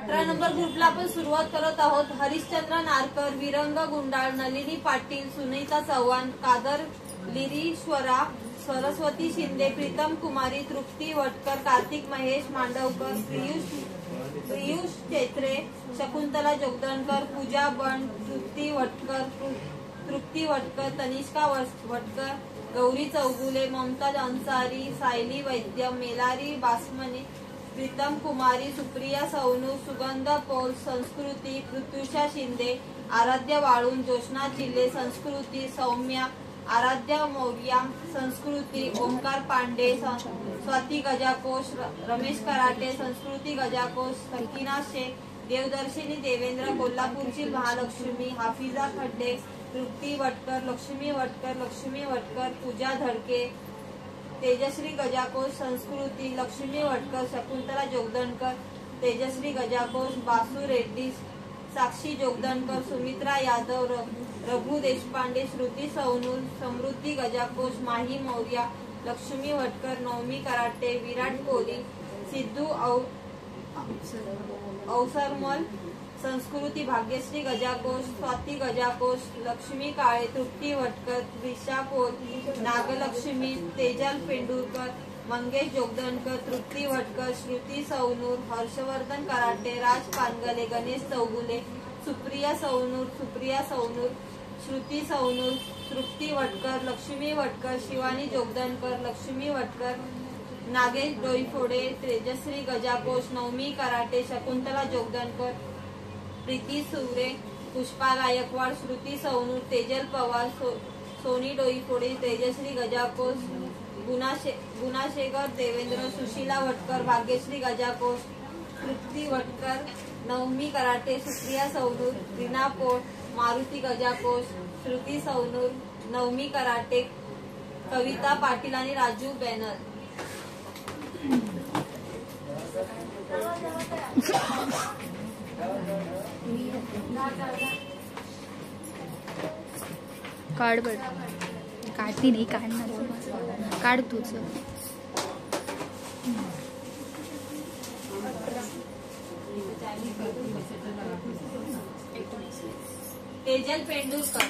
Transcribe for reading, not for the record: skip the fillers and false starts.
18 number ग्रुपला आपण सुरुवात करत आहोत. हरिश्चंद्र नारकर, विरंग गुंडाळ, नलिनी पाटील, सुनीता चव्हाण, कादर लिरीश्वरा, सरस्वती शिंदे, प्रीतम कुमारी, तृप्ती वटकर, कार्तिक महेश मांडवकर, पियुष चैत्रे, शकुंतला जोगदंडकर, पूजा बंड, तृप्ती वटकर, तनिष्का वटकर, गौरी चौगुले, ममताज अंसारी, सायली वैद्य, मेलारी बासमनी, प्रीतम कुमारी, सुप्रिया सौनू, सुगंध पौल, संस्कृती, पृथ्वीषा शिंदे, आराध्य वाळून, जोशना चिल्ले, संस्कृती, सौम्या, आराध्य मौर्या, संस्कृती, ओमकार पांडे, स्वाती गजाकोश, रमेश कराटे, संस्कृती गजाकोश, सकीना शेख, देवदर्शिनी देवेंद्र, कोल्हापूरची महालक्ष्मी, हाफिजा खड्डे, तृप्ती वटकर, लक्ष्मी वटकर, पूजा धडके, तेजश्री गजाकोश, संस्कृती, लक्ष्मी वटकर, शकुंतला जोगदंडकर, तेजश्री गजाकोश, बासू रेड्डी, साक्षी जोगदंडकर, सुमित्रा यादव, रघु देशपांडे, श्रुती सौनूर, समृद्धी गजाकोश, माही मौर्या, लक्ष्मी वटकर, नवमी कराटे, विराट कोहली, सिद्धू अवसरमल, संस्कृती, भाग्यश्री गजाकोश, स्वाती गजाकोश, लक्ष्मी काळे, तृप्ती वटकर, त्रिशा पोल, नागलक्ष्मी, तेजल पेंडुरकर, मंगेश जोगदंडकर, तृप्ती वटकर, श्रुती सौनूर, हर्षवर्धन कराटे, राज पानगले, गणेश चौगुले, सुप्रिया सौनूर, श्रुती सौनूर, तृप्ती वटकर, लक्ष्मी वटकर, शिवानी जोगदंडकर, लक्ष्मी वटकर, नागेश डोईफोडे, तेजश्री गजाकोश, नवमी कराटे, शकुंतला जोगदंडकर, प्रीती सुरे, पुष्पा गायकवाड, श्रुती सौनूर, तेजल पवार, सोनी डोईफोडे, तेजश्री गजाकोश, गुणाशेखर देवेंद्र, सुशीला वटकर, भाग्यश्री गजाकोश, तृप्ती वटकर, नवमी कराटे, सुप्रिया सौनूर, रीना पोळ, मारुती गजाकोश, श्रुती सौनूर, नवमी कराटे, कविता पाटील आणि राजू बॅनर. काढ बघ, काढती नाही काढणार, काढ तूच. तेजल पेंडुरकर.